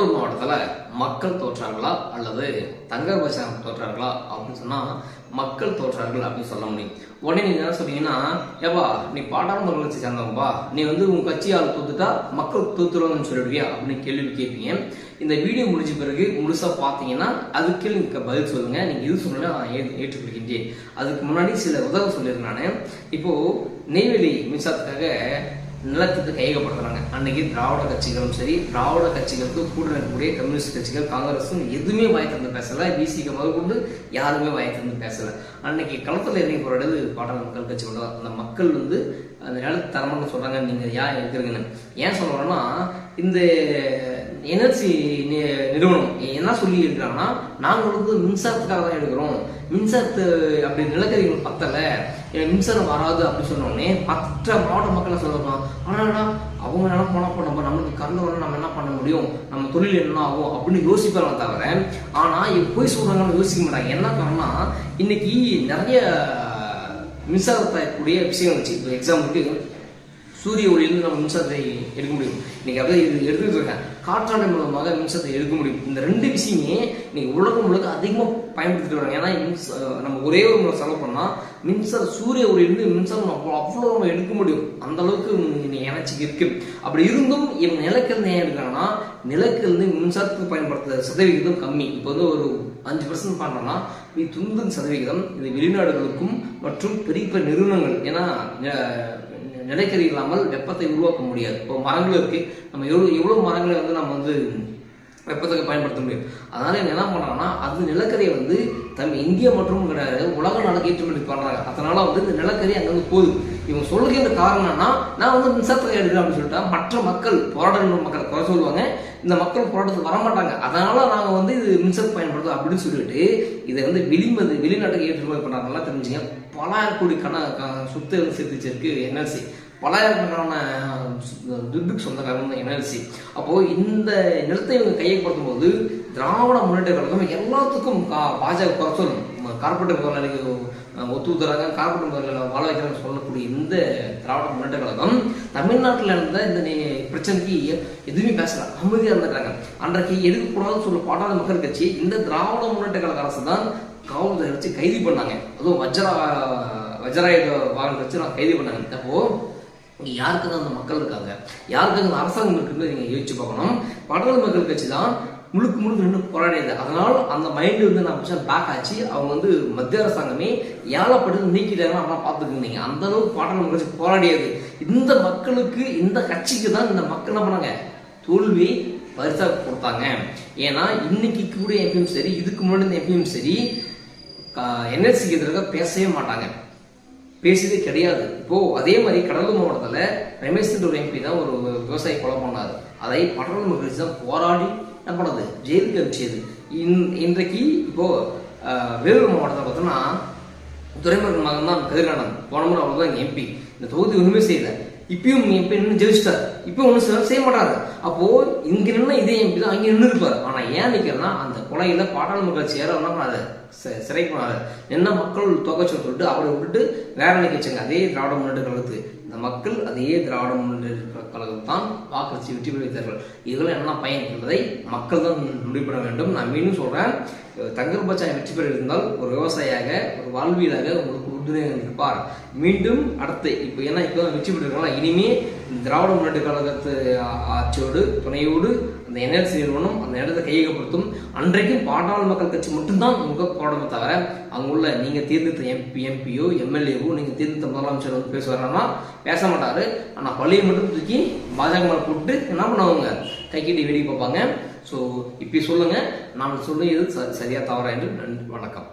கடலூர் மாவட்டத்தில் மக்கள் தோற்றார்களா அல்லது தங்கர்பச்சான் தோற்றார்களா அப்படின்னு சொன்னால் மக்கள் தோற்றார்கள் அப்படின்னு சொல்ல முடியும். உடனே நீங்கள் என்ன சொல்றீங்கன்னா, ஏவா நீ பாட்டாளர் கட்சி சேர்ந்தவன்பா, நீ உன் கட்சி ஆள் தோத்துட்டா மக்கள் தோத்துருவாங்கன்னு சொல்லிடுவியா அப்படின்னு கேள்வி கேட்பீங்க. இந்த வீடியோ முடிஞ்ச பிறகு முழுசா பார்த்தீங்கன்னா அதுக்கு நீங்கள் பதில் சொல்லுங்க. நீங்கள் இது சொன்னா ஏற்றுக்கொள்கின்றேன். அதுக்கு முன்னாடி சில உதவி சொல்லியிருக்கேன். நான் இப்போ நெய்வேலி மின்சாரத்துக்காக நிலத்துக்கு கையகப்படுத்துறாங்க. அன்னைக்கு திராவிட கட்சிகளும் சரி, திராவிட கட்சிகளுக்கு கூட இருக்கக்கூடிய கம்யூனிஸ்ட் கட்சிகள், காங்கிரஸும் எதுவுமே வாய் திறந்து பேசல. பிசிக்கு முதல் கொண்டு யாருமே வாய் திறந்து பேசல. அன்னைக்கு களத்தில் இறங்கி போராடுறது பாட்டாளர் மக்கள் கட்சி கொண்டு அந்த மக்கள் அந்த நிலத்து தரமானு சொல்றாங்க. நீங்க ஏன் இருக்கிறீங்கன்னு ஏன் சொல்றோம்னா, இந்த எனர்ஜி நிறுவனம் என்ன சொல்லி இருக்கிறாங்கன்னா, நாங்கள் மின்சாரத்துக்காக தான் எடுக்கிறோம், மின்சாரத்து அப்படி நிலக்கரிகள் பத்தல, மின்சாரம் வராது அப்படின்னு சொன்னோடனே மற்ற மாவட்ட மக்கள் சொல்லணும், ஆனால் அவங்க என்ன போனப்போ நம்மளுக்கு கரண்ட் வர நம்ம என்ன பண்ண முடியும், நம்ம தொழில் என்ன ஆகும் அப்படின்னு யோசிப்பாங்க தவிர, ஆனா போய் சொல்றாங்கன்னு யோசிக்க மாட்டாங்க. என்ன காரணம்னா, இன்னைக்கு நிறைய மின்சாரக்கூடிய விஷயம் வச்சு, இப்போ எக்ஸாம்பிளுக்கு சூரிய ஒளியிலிருந்து நம்ம மின்சாரத்தை எடுக்க முடியும். இன்னைக்கு அப்படியே எடுத்துக்கிட்டு இருக்கேன். காற்றாலை மூலமாக மின்சாரத்தை எடுக்க முடியும். இந்த ரெண்டு விஷயமே இன்னைக்கு உலகம் முழுக்க அதிகமாக பயன்படுத்திட்டு வராங்க. ஏன்னா நம்ம ஒரே ஒரு முறை செலவு பண்ணால் மின்சாரம் சூரிய ஒளியிலிருந்து மின்சாரம் அவ்வளோ நம்ம எடுக்க முடியும். அந்த அளவுக்கு எனர்ஜி இருக்கு. அப்படி இருந்தும் இவங்க நிலக்கரிந்து ஏன் எடுக்கிறாங்கன்னா, நிலக்கரிந்து மின்சாரத்துக்கு பயன்படுத்துற சதவிகிதம் கம்மி. இப்போ ஒரு 5% பண்ணோம்னா 90% இது வெளிநாடுகளுக்கும் மற்றும் பெரிய பெரிய நிறுவனங்கள். ஏன்னா நிலக்கரி இல்லாமல் வெப்பத்தை உருவாக்க முடியாது. இப்போ மரங்கள் இருக்கு, நம்ம எவ்வளவு மரங்களை நம்ம வெப்பத்துக்கு பயன்படுத்த முடியும். அதனால என்ன பண்றாங்கன்னா, அது நிலக்கரியை இந்தியா மற்றும் கிடையாது, உலக நாடுக்கு ஏற்றுமதி பண்றாங்க. அதனால இந்த நிலக்கரி அங்க போகுது. இவங்க சொல்லுகிற காரணம் என்னன்னா, நான் மின்சாரத்தை எடுக்கிறேன் அப்படின்னு சொல்லிட்டா மற்ற மக்கள் போராடுற மக்கள் குறை சொல்லுவாங்க. இந்த மக்கள் போராட்டத்துக்கு வரமாட்டாங்க. அதனால நாங்க இது மின்சாரத்தை பயன்படுத்தும் அப்படின்னு சொல்லிட்டு இதை வெளிநாட்டுக்கு ஏற்றுமதி பண்றாங்க. நல்லா தெரிஞ்சுங்க. பலாயிரம் கோடி சொத்து சேர்த்து வச்சிருக்கு என்எல்சி. பலாயிரக்கணக்கான துட்டுக்கு சொந்தக்காரங்க என்எல்சி. அப்போ இந்த நிலத்தை இவங்க கையப்படுத்தும் போது திராவிட முன்னேற்ற கழகம் எல்லாத்துக்கும் பாஜக குறை சொல்லணும். கார்பரேட் முதலாளிக்கு ஒத்துழைக்கிறாங்க, கார்பரேட் முதலாளி வாழ வைக்கிறாங்க சொல்லக்கூடிய இந்த திராவிட முன்னேற்ற கழகம் தமிழ்நாட்டில் இருந்த இந்த பிரச்சனைக்கு எதுவுமே பேசல, அமைதியாக இருந்துட்டாங்க. அன்றைக்கு எடுக்கக்கூடாதுன்னு சொல்ல பாட்டாளர் மக்கள் கட்சி இந்த திராவிட முன்னேற்ற கழக அரசு தான் காவல்துறை வச்சு கைது பண்ணாங்க. அதுவும் வஜ்ராயுத வாகனம் வச்சு நான் கைது பண்ணாங்க. அப்போ யாருக்கு தான் அந்த மக்கள் இருக்காங்க, யாருக்கு அந்த அரசாங்கம் இருக்குன்னு நீங்க யோசிச்சு பார்க்கணும். பாட்டாளர் மக்கள் கட்சி தான் முழுக்க நின்று போராடியது. அதனால் அந்த மைண்டு நான் பேக் ஆச்சு. அவங்க மத்திய அரசாங்கமே ஏழப்பட்டு நீக்கிட்டாங்க. அதெல்லாம் பார்த்துக்கிட்டீங்க. அந்த அளவுக்கு பாட்டாளர் மக்கள் கட்சி போராடியது. இந்த மக்களுக்கு, இந்த கட்சிக்கு தான் இந்த மக்கள் என்ன பண்ணாங்க, தோல்வி பரிசா கொடுத்தாங்க. ஏன்னா இன்னைக்கு கூட எம்பியும் சரி, இதுக்கு முன்னாடி இந்த எம்பியும் சரி, என்எல்சிக்கு எதிராக பேசவே மாட்டாங்க, பேசியதே கிடையாது. இப்போ அதே மாதிரி கடலூர் மாவட்டத்தில் ரமேஷ் ஒரு எம்பி தான் ஒரு விவசாயி கொலை பண்ணாரு. அதை பாட்டாளர் மக்கள் தான் போராடி என்ன பண்ணது, ஜெயிலுக்கு அனுப்பிச்சது. இன்றைக்கு இப்போ வேலூர் மாவட்டத்தில் பார்த்தோம்னா துரைமுருகன் மகன் தான் கதிர்கானன். போன முறை அவர் தான் எம்பி. இந்த தொகுதி ஒண்ணுமே செய்யல. இப்பயும் எம்பி நின்று ஜெயிச்சிட்டார். இப்போ ஒன்றும் செய்ய மாட்டாரு. அப்போ இங்க நின்று இதே எம்பி தான் அங்கே நின்று இருப்பாரு. ஆனா ஏன் நிக்கிறதுனா, அந்த கொலையில பாட்டாளர் மக்கள் கட்சி யாரும் என்ன பண்ணாரு, சிறை பண்ணாரு. என்ன மக்கள் தொகைச்சு சொல்லிட்டு அவரை விட்டுட்டு வேற நிக்க வச்சாங்க. அதே திராவிட முன்னேற்ற கழகத்து இந்த மக்கள் அதே திராவிட முன்னேற்ற கழகம் தான் வாக்களிச்சு வெற்றி பெறுகிறார்கள். இதெல்லாம் என்ன பயன் என்பதை மக்கள் தான் முடிவு பண்ண வேண்டும். நான் மீண்டும் சொல்றேன், தங்கர்பச்சான் வெற்றி பெற இருந்தால் ஒரு விவசாயியாக, ஒரு வாழ்வியலாக உங்களுக்கு உறுதுணையாக இருப்பார். மீண்டும் அடுத்து இப்போ ஏன்னா இப்போ வெற்றி பெற்றிருக்கலாம். இனிமே திராவிட முன்னேற்ற கழகத்து ஆட்சியோடு துணையோடு அந்த என்எல்சி நிறுவனம் அந்த இடத்தை கையகப்படுத்தும். அன்றைக்கும் பாட்டாளர் மக்கள் கட்சி மட்டும்தான் உங்க போடணுமே தவிர, அங்க உள்ள நீங்க தேர்ந்தெடுத்த எம்பியோ எம்எல்ஏவோ நீங்க தேர்ந்தெடுத்த முதலமைச்சர் பேசுவாருன்னா பேச மாட்டாரு. ஆனா பள்ளியை மட்டும் தூக்கி பாஜக மேல போட்டு என்ன பண்ணுவாங்க, கைக்கிட்டி வெடி பார்ப்பாங்க. ஸோ இப்படி சொல்லுங்க, நான் சொல்லுவது சரியா தவறா என்று. வணக்கம்.